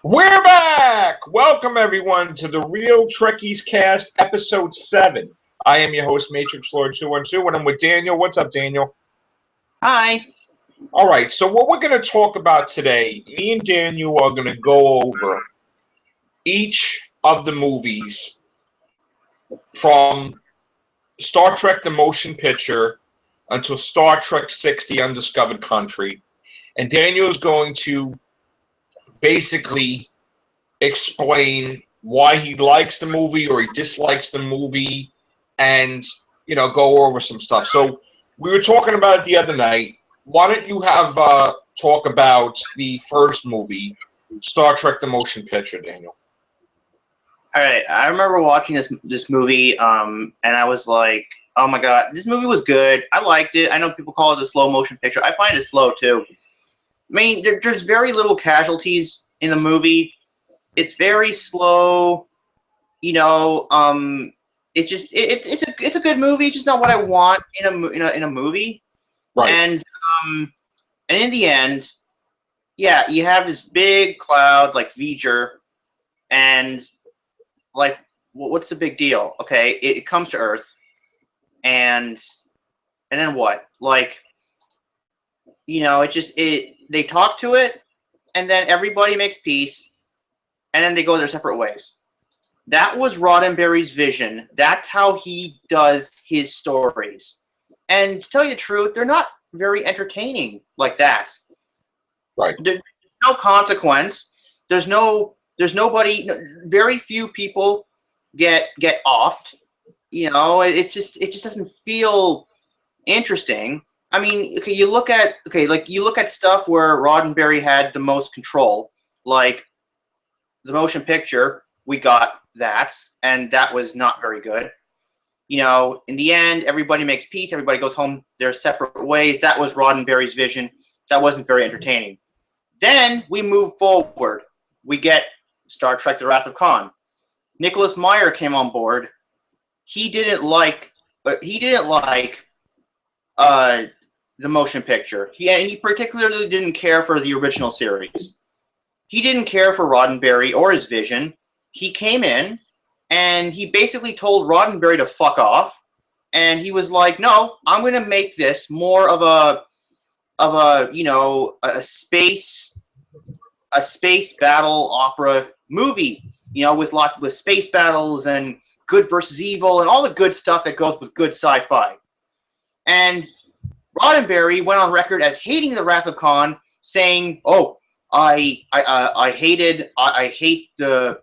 We're back! Welcome, everyone, to the Real Trekkies Cast, Episode 7. I am your host, Matrixlord212, and I'm with Daniel. What's up, Daniel? Hi. All right, so what we're going to talk about today, me and Daniel are going to go over each of the movies from Star Trek the Motion Picture until Star Trek 6 The Undiscovered Country. And Daniel is going to basically explain why he likes the movie or he dislikes the movie and, go over some stuff. So we were talking about it the other night. Why don't you have talk about the first movie, Star Trek the Motion Picture, Daniel? All right. I remember watching this movie, and I was like, "Oh my god, this movie was good. I liked it. I know people call it a slow motion picture. I find it slow too. I mean, there's very little casualties in the movie. It's very slow. It's a good movie. It's just not what I want in a movie. Right. And in the end, yeah, you have this big cloud like V'ger, and like, what's the big deal? Okay, it comes to Earth, and then what? Like, they talk to it, and then everybody makes peace, and then they go their separate ways. That was Roddenberry's vision. That's how he does his stories. And to tell you the truth, they're not very entertaining like that. Right. There's no consequence. There's nobody. Very few people get offed. It just doesn't feel interesting. I mean, you look at stuff where Roddenberry had the most control, like the motion picture. We got that, and that was not very good. In the end, everybody makes peace. Everybody goes home their separate ways. That was Roddenberry's vision. That wasn't very entertaining. Then we move forward. We get Star Trek: The Wrath of Khan. Nicholas Meyer came on board. He didn't like the motion picture. He particularly didn't care for the original series. He didn't care for Roddenberry or his vision. He came in and he basically told Roddenberry to fuck off. And he was like, "No, I'm going to make this more of a space battle opera movie, with space battles and good versus evil and all the good stuff that goes with good sci-fi." And Roddenberry went on record as hating the Wrath of Khan, saying, "Oh, I hate the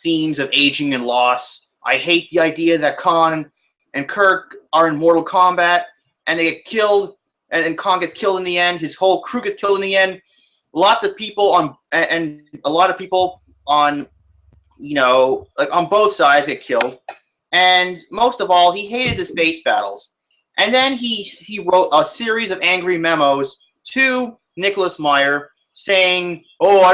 themes of aging and loss. I hate the idea that Khan and Kirk are in mortal combat and they get killed, and Khan gets killed in the end. His whole crew gets killed in the end. Lots of people on on both sides get killed. And most of all, he hated the space battles." And then he wrote a series of angry memos to Nicholas Meyer saying, "Oh, I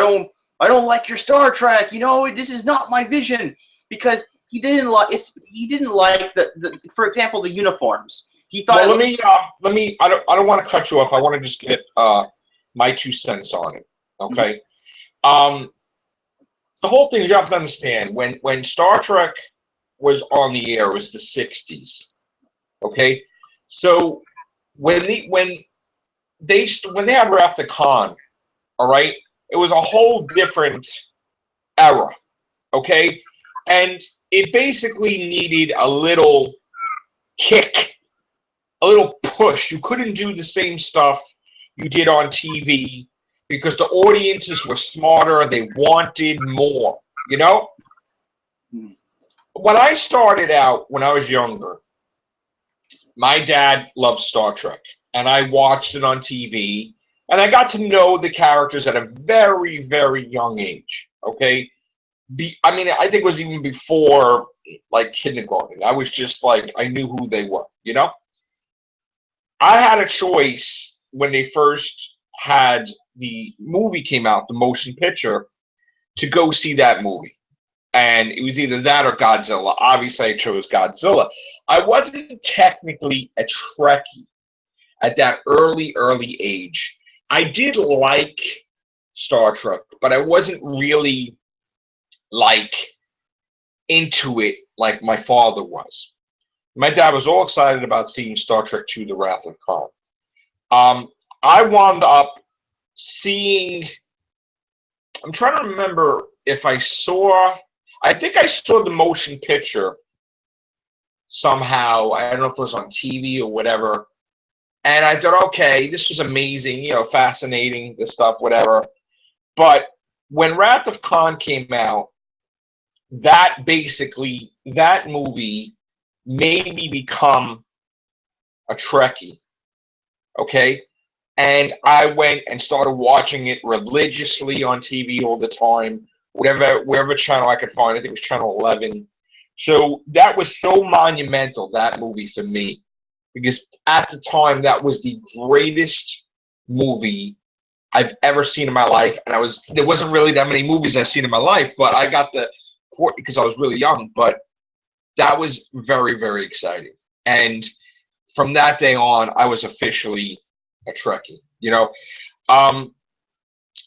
don't like your Star Trek. This is not my vision," because he didn't like the for example, the uniforms. He thought. Well, let me. I don't want to cut you off. I want to just get my 2 cents on it. Okay. The whole thing, you have to understand, when Star Trek was on the air, it was the 60s. Okay. So when they had Wrath of Khan, all right, it was a whole different era. Okay. And it basically needed a little kick, a little push. You couldn't do the same stuff you did on TV because the audiences were smarter. They wanted more, When I started out, when I was younger, my dad loved Star Trek, and I watched it on TV, and I got to know the characters at a very, very young age, okay? I think it was even before, like, kindergarten. I was just like, I knew who they were, I had a choice when they first had the movie came out, the motion picture, to go see that movie. And it was either that or Godzilla. Obviously, I chose Godzilla. I wasn't technically a Trekkie at that early age. I did like Star Trek, but I wasn't really like into it like my father was. My dad was all excited about seeing Star Trek II: The Wrath of Khan. I wound up seeing. I'm trying to remember if I saw. I think I saw the motion picture somehow. I don't know if it was on TV or whatever. And I thought, okay, this was amazing, you know, fascinating, this stuff, whatever. But when Wrath of Khan came out, that movie made me become a Trekkie. Okay? And I went and started watching it religiously on TV all the time, wherever channel I could find. I think it was channel 11. So that was so monumental, that movie for me, because at the time that was the greatest movie I've ever seen in my life. And there wasn't really that many movies I've seen in my life, but I got because I was really young, but that was very, very exciting. And from that day on, I was officially a Trekkie, you know.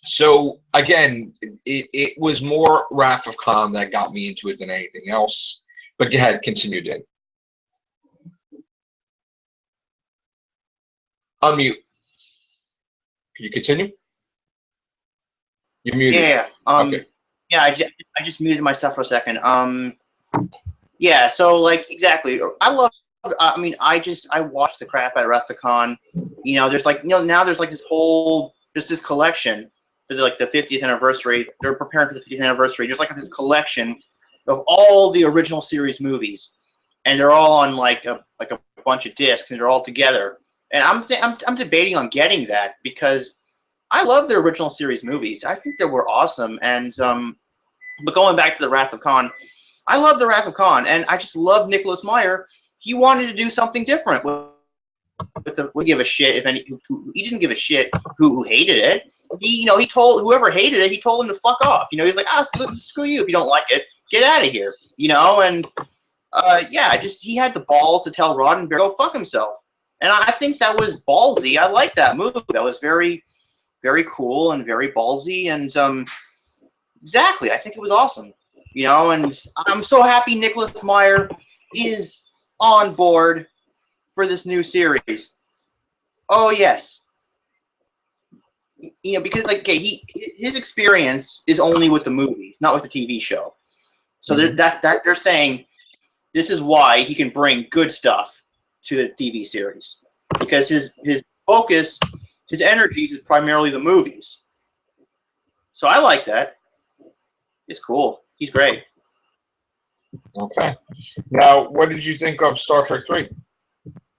So again, it was more Wrath of Khan that got me into it than anything else. But go ahead, continue, Dan. Unmute. Can you continue? You're muted. Yeah. Okay. Yeah. I just muted myself for a second. Yeah. So like exactly. I love. I mean, I watched the crap out of Wrath of Khan. You know, there's like now there's like this collection for like the 50th anniversary. They're preparing for the 50th anniversary. There's like this collection of all the original series movies, and they're all on like a bunch of discs, and they're all together. And I'm debating on getting that because I love the original series movies. I think they were awesome. And but going back to the Wrath of Khan, I love the Wrath of Khan, and I just love Nicholas Meyer. He wanted to do something different. We give a shit if any. He didn't give a shit who hated it. He told whoever hated it, he told him to fuck off. He's like, screw you if you don't like it, get out of here. And yeah, he had the balls to tell Roddenberry to go fuck himself, and I think that was ballsy. I like that move. That was very, very cool and very ballsy, and exactly, I think it was awesome. And I'm so happy Nicholas Meyer is on board for this new series. Oh yes. Because like his experience is only with the movies, not with the TV show. So they're saying this is why he can bring good stuff to the TV series, because his focus, his energies is primarily the movies. So I like that. It's cool. He's great. Okay. Now, what did you think of Star Trek 3?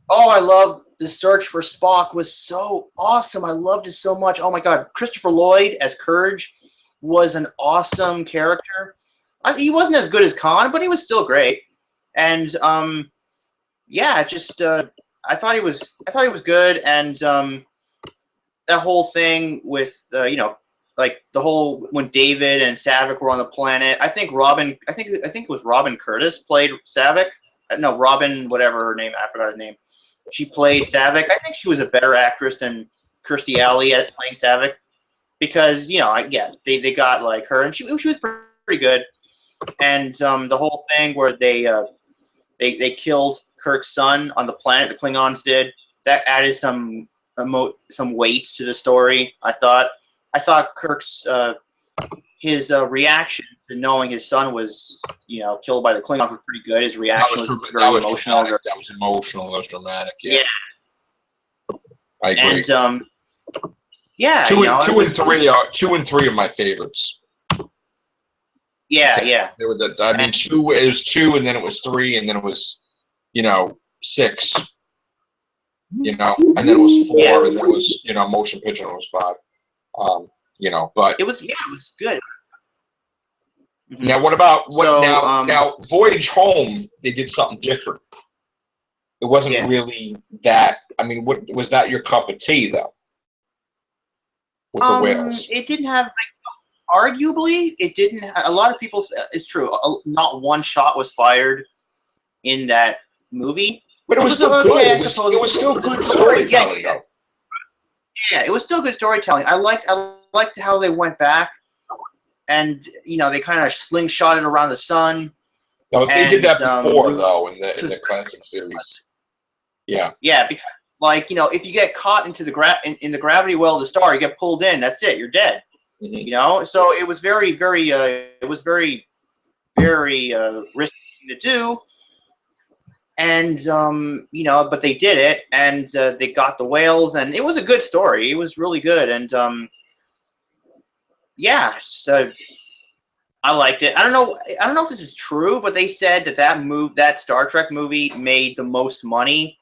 Oh, I love the search for Spock. Was so awesome. I loved it so much. Oh my God, Christopher Lloyd as Courage was an awesome character. He wasn't as good as Khan, but he was still great. And yeah, just I thought he was good. And that whole thing with like the whole when David and Saavik were on the planet. I think it was Robin Curtis played Saavik. No, Robin, whatever her name, I forgot her name. She played Saavik. I think she was a better actress than Kirstie Alley at playing Saavik, because they got like her, and she was pretty good. And the whole thing where they killed Kirk's son on the planet, the Klingons did, that added some weight to the story. I thought Kirk's his reaction to knowing his son was killed by the Klingons was pretty good. His reaction was very emotional. That was emotional. That was dramatic. Yeah. I agree. And yeah, two and three are my favorites. Yeah. They were two. It was 2, and then it was 3, and then it was 6. And then it was 4, and then it was motion picture, and it was 5. But it was good. Now, what about now Voyage Home? They did something different. It wasn't really that. I mean, what was that your cup of tea though? With the whales, it didn't have. Arguably, it didn't. A lot of people. It's true. Not one shot was fired in that movie, but it was still good. I suppose it was still good storytelling. Yeah, it was still good storytelling. I liked liked how they went back, and they kind of slingshot it around the sun. No, they did that before, though, in the classic series. Yeah. Yeah, because if you get caught into the in the gravity well of the star, you get pulled in. That's it. You're dead. Mm-hmm. So it was very, very, very risky to do. And but they did it, and they got the whales, and it was a good story. It was really good, and yeah, so I liked it. I don't know if this is true, but they said that Star Trek movie made the most money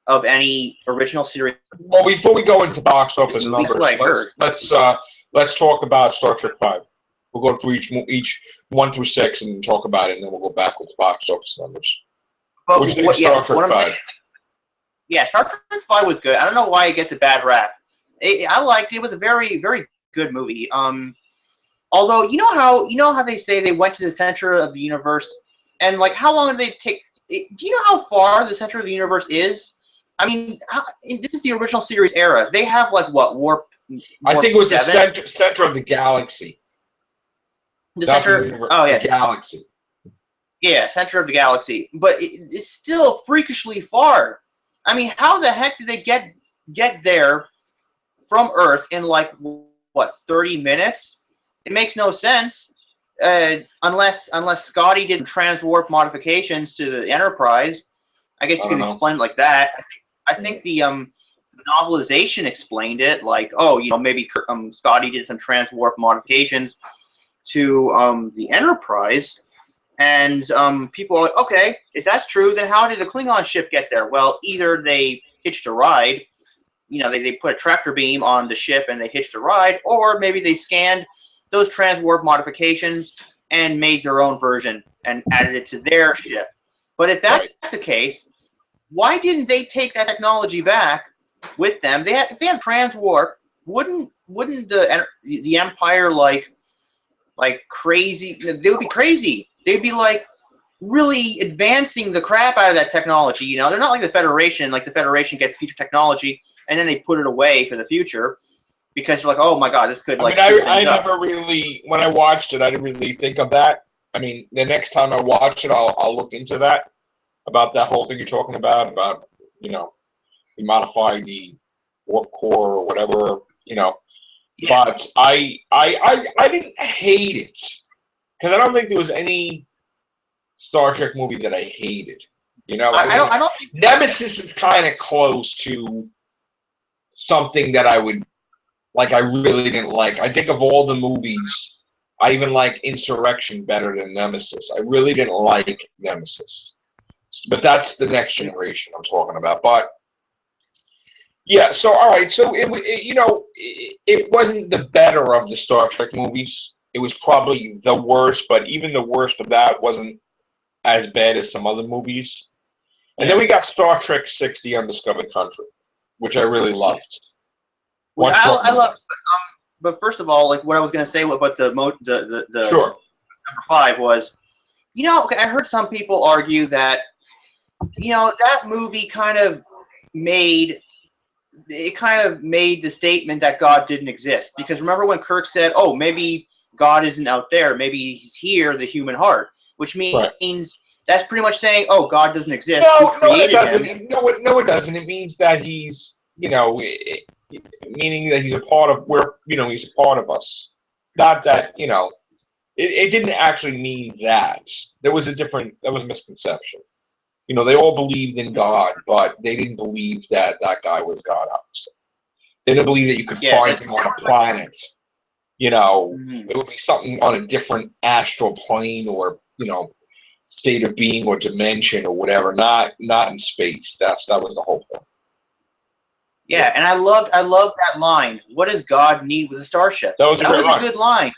of any original series. Well, before we go into box office numbers, what I heard. let's talk about Star Trek 5. We'll go through each 1 through 6 and talk about it, and then we'll go back with box office numbers. But what I'm saying, yeah, Star Trek 5 was good. I don't know why it gets a bad rap. I liked it. It was a very, very good movie. Although you know how they say they went to the center of the universe, and how long did they take? Do you know how far the center of the universe is? I mean, this is the original series era. They have warp. I think it was 7? the center of the galaxy. The center. Oh yeah, the galaxy. Yeah, center of the galaxy, but it's still freakishly far. I mean, how the heck did they get there from Earth in 30 minutes? It makes no sense, unless Scotty did transwarp modifications to the Enterprise. I guess you can explain it like that. I think the novelization explained it, maybe Scotty did some transwarp modifications to the Enterprise. And people are like, okay, if that's true, then how did the Klingon ship get there? Well, either they hitched a ride, they put a tractor beam on the ship and they hitched a ride, or maybe they scanned those transwarp modifications and made their own version and added it to their ship. But if that's the case, why didn't they take that technology back with them? If they have transwarp, wouldn't the Empire like crazy? They would be crazy. They'd be really advancing the crap out of that technology. They're not like the Federation. Like the Federation gets future technology and then they put it away for the future because you're like, oh my god, this could I never really, when I watched it, I didn't really think of that. I mean, the next time I watch it, I'll look into that, about that whole thing you're talking about we modify the warp core or whatever, Yeah. But I didn't hate it. Because I don't think there was any Star Trek movie that I hated. I don't think Nemesis is kind of close to something that I really didn't like. I think of all the movies, I even like Insurrection better than Nemesis. I really didn't like Nemesis. But that's the next generation I'm talking about. But yeah, so all right, so it wasn't the better of the Star Trek movies. It was probably the worst, but even the worst of that wasn't as bad as some other movies. And then we got Star Trek 6: The Undiscovered Country, which I really loved. Which I love. But first of all, what I was going to say about the sure. number 5 was, I heard some people argue that, that movie kind of made the statement that God didn't exist. Because remember when Kirk said, oh, maybe God isn't out there, maybe he's here, the human heart, which means that's pretty much saying, oh, God doesn't exist. We created him. No, it doesn't. It means that he's, meaning that he's a part of he's a part of us. Not that, it didn't actually mean that. There was a misconception. They all believed in God, but they didn't believe that guy was God, obviously. They didn't believe that you could find him on a planet. It would be something on a different astral plane or, state of being or dimension or whatever, not in space. That was the whole point. Yeah, and I loved that line. What does God need with a starship? That was a good line.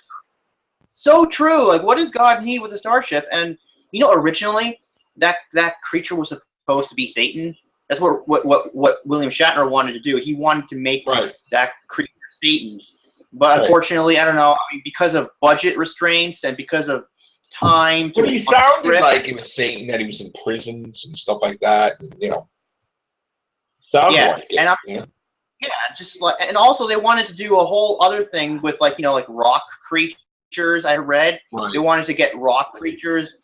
So true. What does God need with a starship? And originally that creature was supposed to be Satan. That's what William Shatner wanted to do. He wanted to make that creature Satan. But unfortunately, I don't know. I mean, because of budget restraints and because of time. But he sounded like he was saying that he was in prisons and stuff like that. And, sounded like it. Yeah, just like, and also they wanted to do a whole other thing with like like rock creatures. I read Right. they wanted to get rock creatures,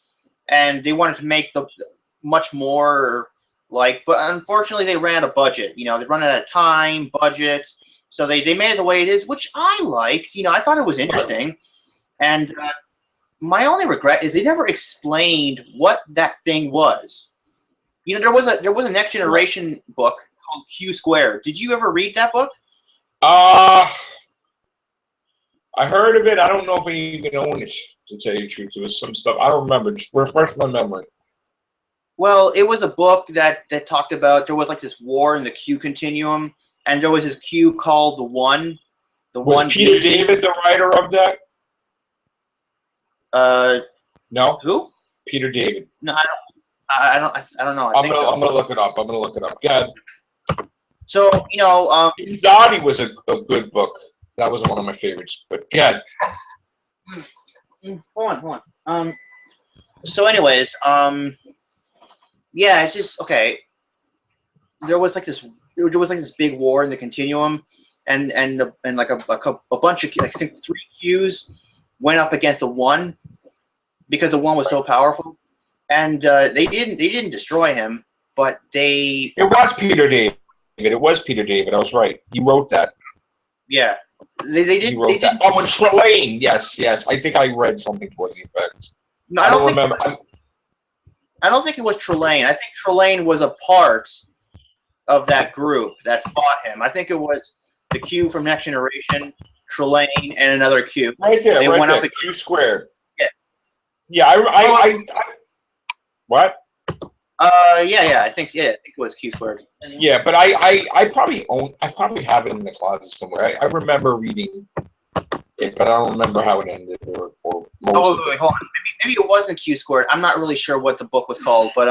and they wanted to make the much more like. But unfortunately, they ran out of budget. They run out of time, budget, so they made it the way it is, which I liked. I thought it was interesting, and my only regret is they never explained what that thing was. There was a Next Generation book called Q Squared. Did you ever read that book? I heard of it. I don't know if I even own it, to tell you the truth. There was some stuff. I don't remember. Just refresh my memory. Well, it was a book that talked about there was like this war in the Q continuum, and there was this Q called the One. Was Peter David the writer of that? No. Who? Peter David. No, I don't know. I think so. I'm gonna look it up. Yeah. So Zodi was a good book. That was one of my favorites. But yeah. Hold on. So, anyways, yeah, it's just okay. There was like this big war in the continuum, and like a bunch of, I think 3 Qs went up against the One because the One was so powerful, and they didn't destroy him, but they. It was Peter David. It was Peter David. I was right. He wrote that. Yeah, they did. He wrote that. Oh, and Trelane. Yes. I think I read something towards the effect. No, I don't remember. I don't think it was Trelane. I think Trelane was a part of that group that fought him. I think it was the Q from Next Generation, Trelane, and another Q. Right there. They went there. up Q Squared. Yeah. Yeah. What? Yeah. I think it was Q Squared. Yeah, but I probably have it in the closet somewhere. I remember reading it, but I don't remember how it ended or most wait, hold on. Maybe it wasn't Q Squared. I'm not really sure what the book was called, but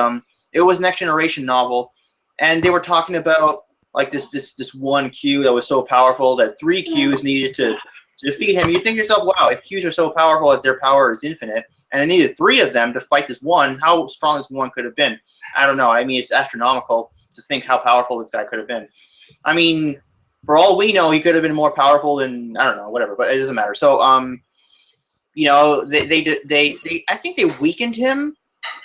it was Next Generation novel, and they were talking about like this one Q that was so powerful that 3 Qs needed to defeat him. You think to yourself, wow, if Qs are so powerful that their power is infinite, and they needed 3 of them to fight this one, how strong this one could have been? I don't know. I mean, it's astronomical to think how powerful this guy could have been. I mean, for all we know, he could have been more powerful than, I don't know, whatever, but it doesn't matter. So, they I think they weakened him,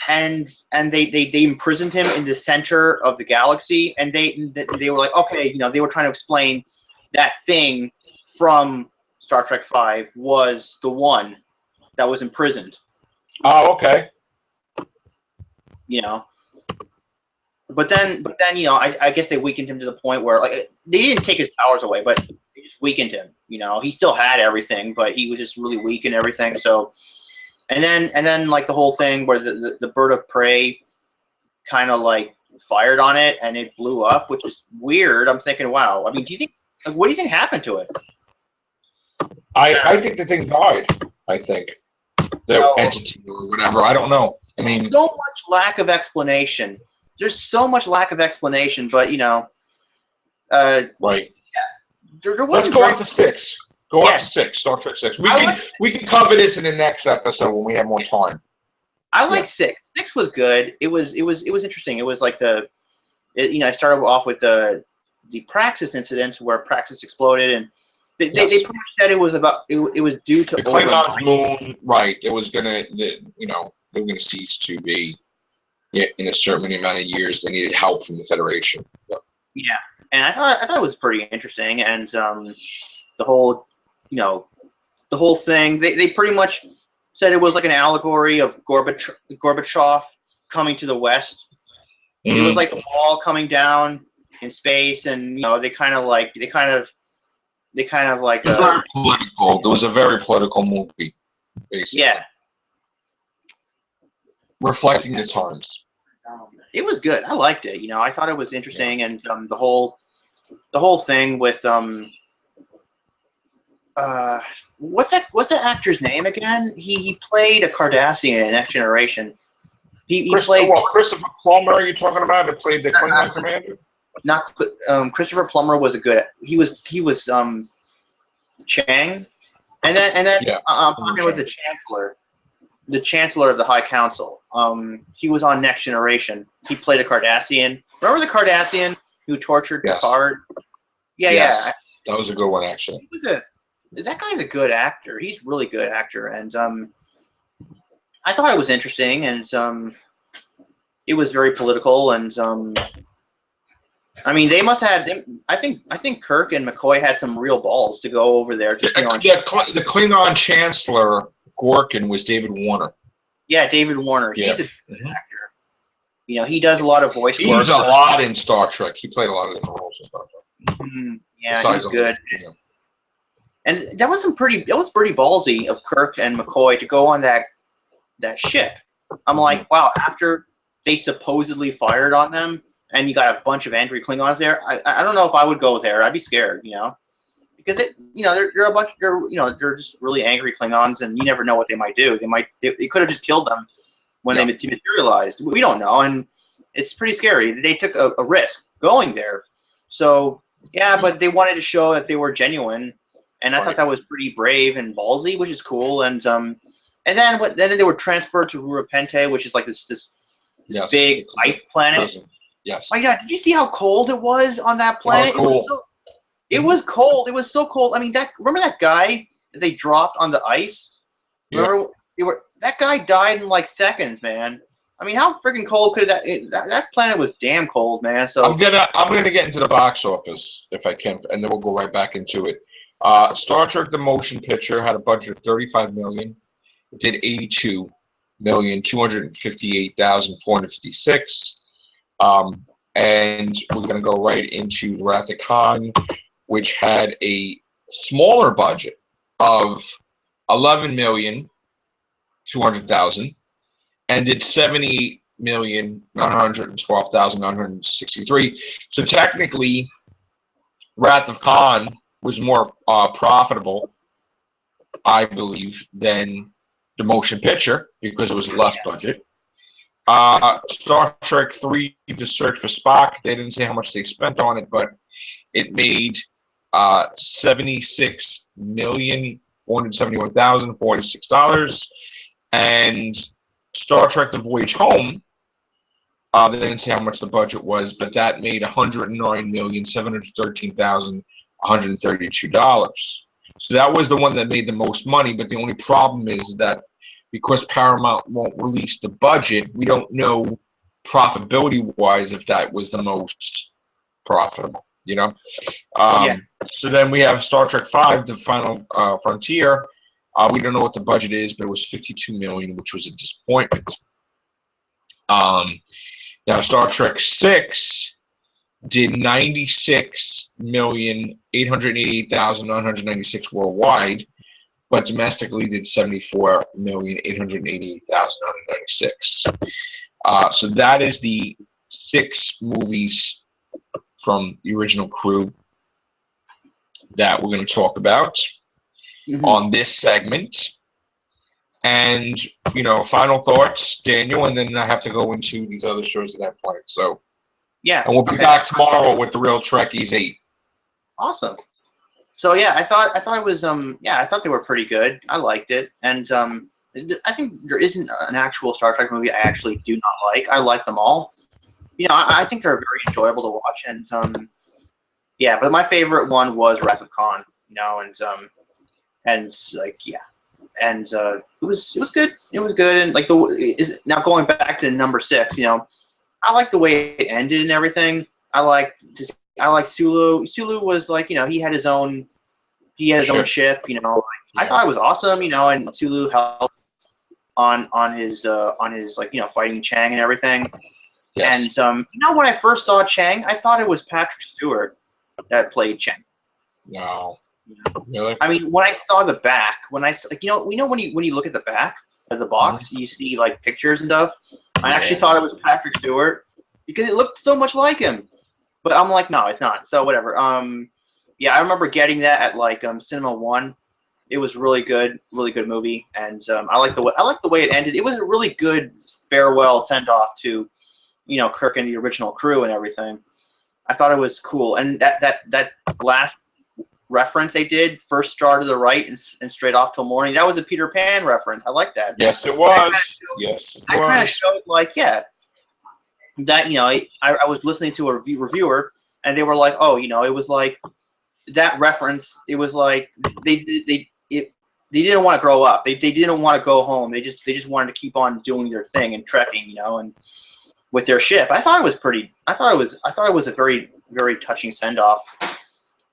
and they imprisoned him in the center of the galaxy, and they were like, okay, they were trying to explain that thing from Star Trek V was the One that was imprisoned. Oh, okay. But then, I guess they weakened him to the point where, like, they didn't take his powers away, but they just weakened him. He still had everything, but he was just really weak and everything. So, and then like the whole thing where the bird of prey kind of like fired on it and it blew up, which is weird. I'm thinking, wow. I mean, what do you think happened to it? I think the thing died. I think the entity or whatever. I don't know. I mean, so much lack of explanation. There's so much lack of explanation, but right. There Let's go on to 6. Go on to 6. Star Trek 6. We can cover this in the next episode when we have more time. I like 6. 6 was good. It was interesting. It was like I started off with the Praxis incident where Praxis exploded, and they pretty much said it was due to the Klingon moon. Right. It was gonna they were gonna cease to be. Yeah, in a certain amount of years, they needed help from the Federation. Yeah, and I thought it was pretty interesting, and the whole thing. They pretty much said it was like an allegory of Gorbachev coming to the West. Mm-hmm. It was like the wall coming down in space, and they kind of like. It was very political. It was a very political movie, basically. Yeah. Reflecting the times. It was good. I liked it. I thought it was interesting, and the whole thing with what's that actor's name again? He played a Cardassian in Next Generation. He played. Well, Christopher Plummer. Are you talking about? That played the Klingon commander. Not Christopher Plummer was a good. He was Chang, and then I'm talking with the Chancellor. The Chancellor of the High Council. He was on Next Generation. He played a Cardassian. Remember the Cardassian who tortured Picard? Yeah, Yes, yeah. that was a good one, actually. That guy's a good actor. He's a really good actor, and I thought it was interesting, and it was very political, and I mean, they must have had. I think Kirk and McCoy had some real balls to go over there to Klingon. Yeah, the Klingon Chancellor Gorkin was David Warner. Yeah, David Warner. Yeah. He's a good actor. You know, he does a lot of voice work. He's a lot in Star Trek. He played a lot of different roles in Star Trek. Yeah, he was good. Yeah. And that was pretty ballsy of Kirk and McCoy to go on that ship. I'm like, wow, after they supposedly fired on them and you got a bunch of angry Klingons there, I don't know if I would go there. I'd be scared, you know. Because they're just really angry Klingons, and you never know what they might do. They could have just killed them when they materialized. We don't know, and it's pretty scary. They took a risk going there. So yeah, but they wanted to show that they were genuine, and I thought that was pretty brave and ballsy, which is cool. And then they were transferred to Rurapente, which is like this big ice planet. Prison. Yes. My God, did you see how cold it was on that planet? It was cold. It was so cold. I mean, remember that guy that they dropped on the ice? Remember, that guy died in like seconds, man. I mean, how freaking cold could that planet was damn cold, man. So I'm gonna get into the box office if I can, and then we'll go right back into it. Star Trek: The Motion Picture had a budget of $35 million. It did $82,258,456. And we're gonna go right into Wrath of Khan, which had a smaller budget of $11,200,000 and did $70,912,963. So technically, Wrath of Khan was more profitable, I believe, than the motion picture because it was less budget. Star Trek 3: The Search for Spock, they didn't say how much they spent on it, but it made $76,471,046. And Star Trek: The Voyage Home, they didn't say how much the budget was, but that made $109,713,132. So that was the one that made the most money, but the only problem is that because Paramount won't release the budget, we don't know profitability-wise if that was the most profitable, you know? So then we have Star Trek V, The Final Frontier. We don't know what the budget is, but it was $52 million, which was a disappointment. Now, Star Trek VI did $96,888,996 worldwide, but domestically did $74,888,996. So that is the 6 movies from the original crew that we're going to talk about on this segment. And, you know, final thoughts, Daniel, and then I have to go into these other shows that I played. So, yeah. And we'll be back tomorrow with the Real Trekkies 8. Awesome. So yeah, I thought it was I thought they were pretty good. I liked it, and I think there isn't an actual Star Trek movie I actually do not like. I like them all. You know, I think they're very enjoyable to watch, and but my favorite one was Wrath of Khan. You know, and it was good. It was good, and like now going back to number 6, you know, I like the way it ended and everything. I like Sulu. Sulu was like, you know, he had his own ship, you know. I thought it was awesome, you know, and Sulu helped on his like, you know, fighting Chang and everything. Yes. And you know, when I first saw Chang, I thought it was Patrick Stewart that played Chang. No. Really? I mean, when I saw the back, when you know when you look at the back of the box, you see like pictures and stuff. I actually thought it was Patrick Stewart because it looked so much like him. But I'm like, no, it's not. So whatever. I remember getting that at like Cinema One. It was really good movie, and I like the way it ended. It was a really good farewell send off to, you know, Kirk and the original crew and everything. I thought it was cool, and that last reference they did, first star to the right and straight off till morning. That was a Peter Pan reference. I like that. Yes, it was. I kind of showed like, yeah. That, you know, I was listening to a reviewer, and they were like, oh, you know, it was like that reference, it was like they didn't want to grow up. They didn't want to go home. They just wanted to keep on doing their thing and trekking, you know, and with their ship. I thought it was a very, very touching send off.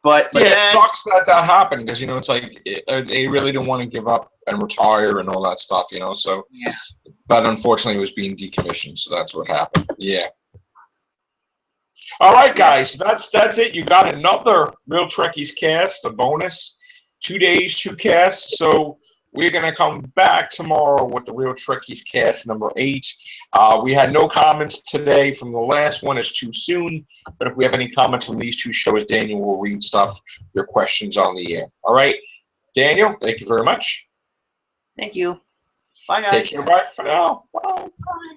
But yeah, then, it sucks that happened because, you know, it's like they really didn't want to give up and retire and all that stuff, you know. So, yeah. but unfortunately, it was being decommissioned, so that's what happened. Yeah. All right, guys, that's it. You got another Real Trekkies cast, a bonus, 2 days, 2 casts. So we're gonna come back tomorrow with the Real Trekkies cast number 8. We had no comments today from the last one. It's too soon. But if we have any comments from these 2 shows, Daniel will read your questions on the air. All right, Daniel, thank you very much. Thank you. Bye, guys. Take care. Bye for now. Bye. Bye.